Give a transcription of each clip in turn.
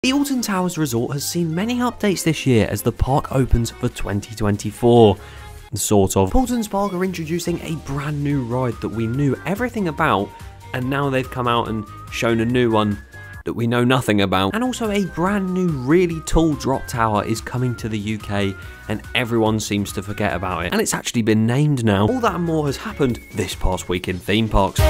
The Alton Towers Resort has seen many updates this year as the park opens for 2024. Sort of. Paultons Park are introducing a brand new ride that we knew everything about, and now they've come out and shown a new one that we know nothing about. And also a brand new really tall drop tower is coming to the UK, and everyone seems to forget about it. And it's actually been named now. All that and more has happened this past week in theme parks.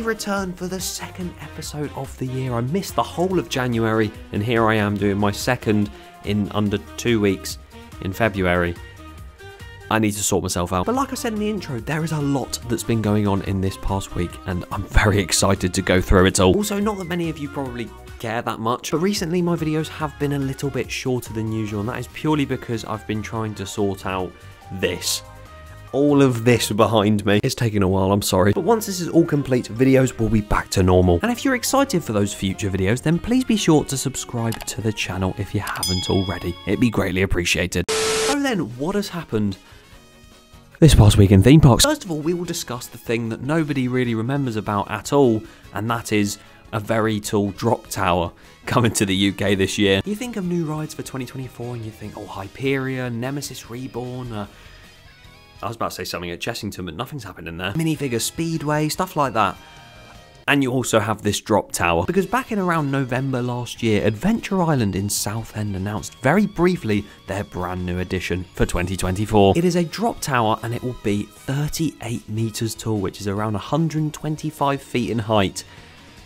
Return for the second episode of the year. I missed the whole of January, and here I am doing my second in under 2 weeks in February. I need to sort myself out. But like I said in the intro, there is a lot that's been going on in this past week, and I'm very excited to go through it all. Also, not that many of you probably care that much, but recently my videos have been a little bit shorter than usual, and that is purely because I've been trying to sort out this. All of this behind me. It's taking a while, I'm sorry. But once this is all complete, videos will be back to normal. And if you're excited for those future videos, then please be sure to subscribe to the channel if you haven't already. It'd be greatly appreciated. So then, what has happened this past week in theme parks? First of all, we will discuss the thing that nobody really remembers about at all, and that is a very tall drop tower coming to the UK this year. You think of new rides for 2024 and you think, oh, Hyperion, Nemesis Reborn, I was about to say something at Chessington, but nothing's happened in there. Minifigure Speedway, stuff like that. And you also have this drop tower. Because back in around November last year, Adventure Island in Southend announced very briefly their brand new addition for 2024. It is a drop tower and it will be 38 meters tall, which is around 125 feet in height,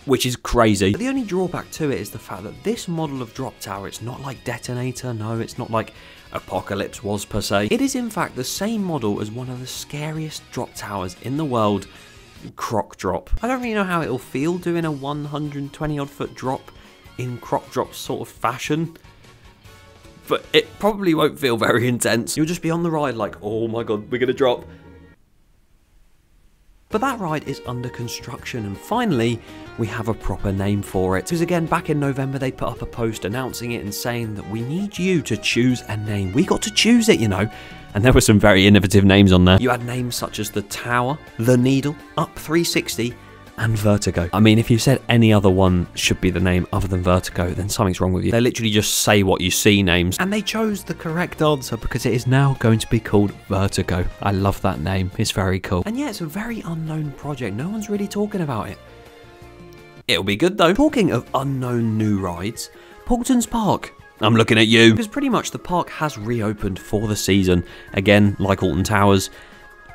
which is crazy. But the only drawback to it is the fact that this model of drop tower, it's not like Detonator, no, it's not like Apocalypse was per se. It is in fact the same model as one of the scariest drop towers in the world, Croc Drop. I don't really know how it'll feel doing a 120 odd foot drop in Croc Drop sort of fashion, but it probably won't feel very intense. You'll just be on the ride like, oh my god, we're gonna drop. But that ride is under construction, and finally we have a proper name for it. Because again, back in November they put up a post announcing it and saying that we need you to choose a name. We got to choose it, you know. And there were some very innovative names on there. You had names such as The Tower, The Needle, Up 360, and Vertigo. I mean, if you said any other one should be the name other than Vertigo, then something's wrong with you. They literally just say what you see names. And they chose the correct answer because it is now going to be called Vertigo. I love that name. It's very cool. And yeah, it's a very unknown project. No one's really talking about it. It'll be good though. Talking of unknown new rides, Paultons Park. I'm looking at you. Because pretty much the park has reopened for the season. Again, like Alton Towers,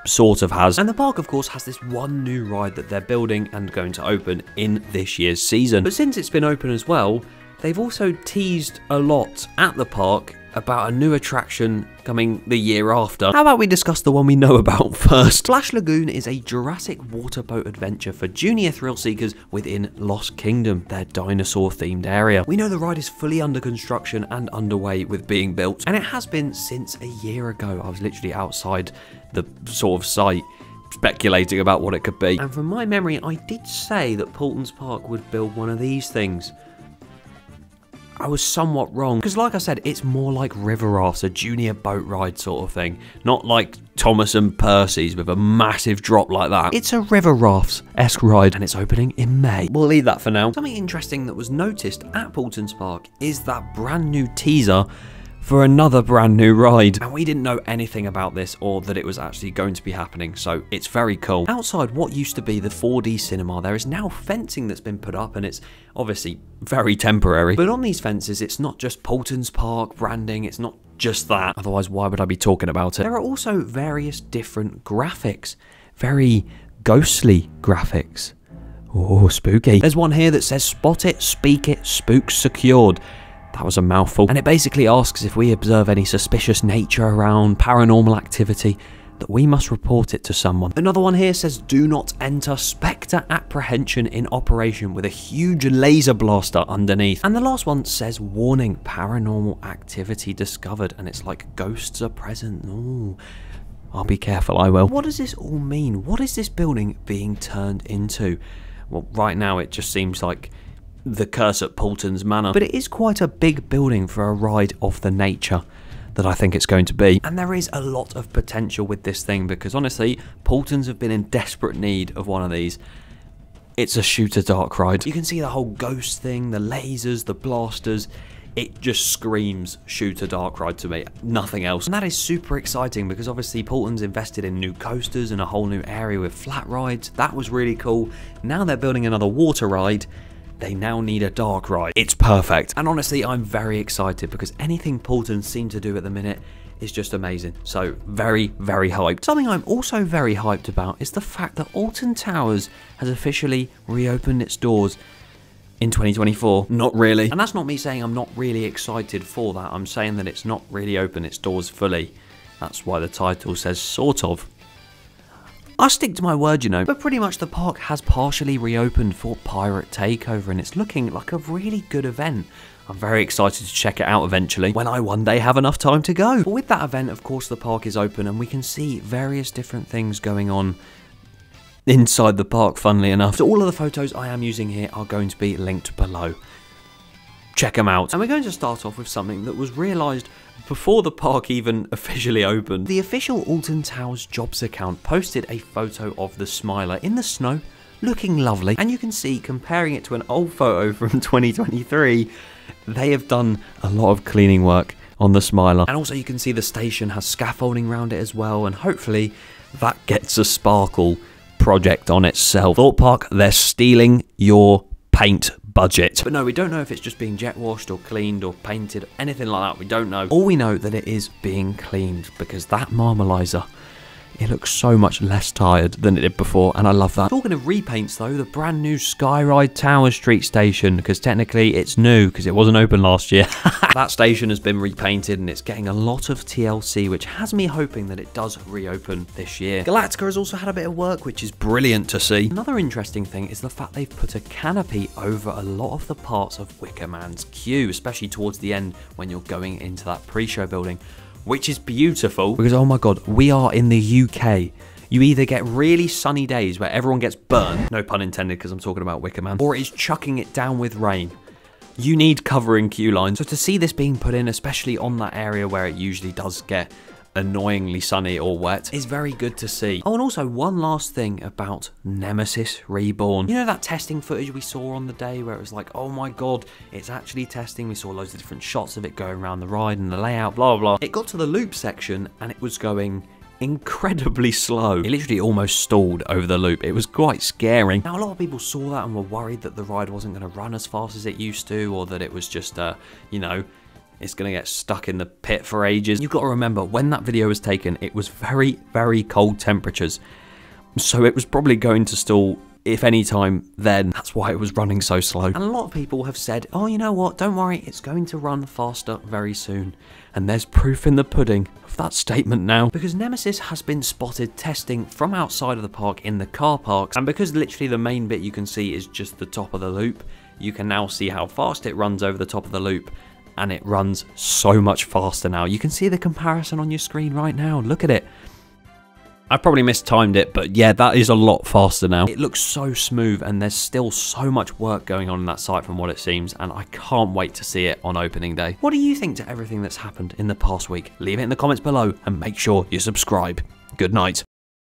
sort of has. And the park, of course, has this one new ride that they're building and going to open in this year's season. But since it's been open as well, they've also teased a lot at the park about a new attraction coming the year after. How about we discuss the one we know about first? Splash Lagoon is a Jurassic water boat adventure for junior thrill seekers within Lost Kingdom, their dinosaur-themed area. We know the ride is fully under construction and underway with being built, and it has been since a year ago. I was literally outside the sort of site speculating about what it could be. And from my memory, I did say that Paultons Park would build one of these things. I was somewhat wrong, because like I said, it's more like river rafts, a junior boat ride sort of thing. Not like Thomas and Percy's with a massive drop like that. It's a river rafts-esque ride, and it's opening in May. We'll leave that for now. Something interesting that was noticed at Paultons Park is that brand new teaser for another brand new ride. And we didn't know anything about this or that it was actually going to be happening, so it's very cool. Outside what used to be the 4D cinema, there is now fencing that's been put up, and it's obviously very temporary. But on these fences, it's not just Paultons Park branding, it's not just that. Otherwise, why would I be talking about it? There are also various different graphics, very ghostly graphics. Oh, spooky. There's one here that says, spot it, speak it, spooks secured. That was a mouthful. And it basically asks if we observe any suspicious nature around paranormal activity, that we must report it to someone. Another one here says, do not enter, Spectre apprehension in operation, with a huge laser blaster underneath. And the last one says, warning, paranormal activity discovered. And it's like, ghosts are present. Ooh, I'll be careful, I will. What does this all mean? What is this building being turned into? Well, right now it just seems like the curse at Paultons Manor, but it is quite a big building for a ride of the nature that I think it's going to be. And there is a lot of potential with this thing because honestly, Paultons have been in desperate need of one of these. It's a shooter dark ride. You can see the whole ghost thing, the lasers, the blasters. It just screams shooter dark ride to me, nothing else. And that is super exciting because obviously Paultons invested in new coasters and a whole new area with flat rides. That was really cool. Now they're building another water ride. They now need a dark ride. It's perfect. And honestly, I'm very excited because anything Paultons seem to do at the minute is just amazing. So very, very hyped. Something I'm also very hyped about is the fact that Alton Towers has officially reopened its doors in 2024. Not really. And that's not me saying I'm not really excited for that. I'm saying that it's not really opened its doors fully. That's why the title says sort of. I'll stick to my word, you know. But pretty much the park has partially reopened for Pirate Takeover and it's looking like a really good event. I'm very excited to check it out eventually when I one day have enough time to go. But with that event, of course, the park is open and we can see various different things going on inside the park, funnily enough. So all of the photos I am using here are going to be linked below. Check them out. And we're going to start off with something that was realised before the park even officially opened. The official Alton Towers Jobs account posted a photo of the Smiler in the snow, looking lovely. And you can see, comparing it to an old photo from 2023, they have done a lot of cleaning work on the Smiler. And also you can see the station has scaffolding around it as well, and hopefully that gets a sparkle project on itself. Thought Park, they're stealing your paint budget. But no, we don't know if it's just being jet washed or cleaned or painted, anything like that. We don't know. All we know that it is being cleaned because that Marmalizer, it looks so much less tired than it did before, and I love that. Talking of repaints though, the brand new Skyride Tower Street station, because technically it's new because it wasn't open last year. That station has been repainted and it's getting a lot of TLC, which has me hoping that it does reopen this year. Galactica has also had a bit of work, which is brilliant to see. Another interesting thing is the fact they've put a canopy over a lot of the parts of Wicker Man's queue, especially towards the end when you're going into that pre-show building, which is beautiful because, oh my god, we are in the UK. You either get really sunny days where everyone gets burned, no pun intended because I'm talking about Wicker Man, or it's chucking it down with rain. You need covering queue lines. So to see this being put in, especially on that area where it usually does get annoyingly sunny or wet, is very good to see. Oh, and also one last thing about Nemesis Reborn. You know that testing footage we saw on the day where it was like, oh my god, it's actually testing. We saw loads of different shots of it going around the ride and the layout, blah, blah, blah. It got to the loop section and it was going incredibly slow. It literally almost stalled over the loop. It was quite scary. Now, a lot of people saw that and were worried that the ride wasn't going to run as fast as it used to, or that it was just, you know, it's going to get stuck in the pit for ages. You've got to remember, when that video was taken, it was very, very cold temperatures. So it was probably going to stall, if any time then. That's why it was running so slow. And a lot of people have said, oh, you know what? Don't worry, it's going to run faster very soon. And there's proof in the pudding of that statement now. Because Nemesis has been spotted testing from outside of the park in the car parks. And because literally the main bit you can see is just the top of the loop, you can now see how fast it runs over the top of the loop. And it runs so much faster now. You can see the comparison on your screen right now. Look at it. I probably mistimed it, but yeah, that is a lot faster now. It looks so smooth and there's still so much work going on in that site from what it seems, and I can't wait to see it on opening day. What do you think to everything that's happened in the past week? Leave it in the comments below and make sure you subscribe. Good night.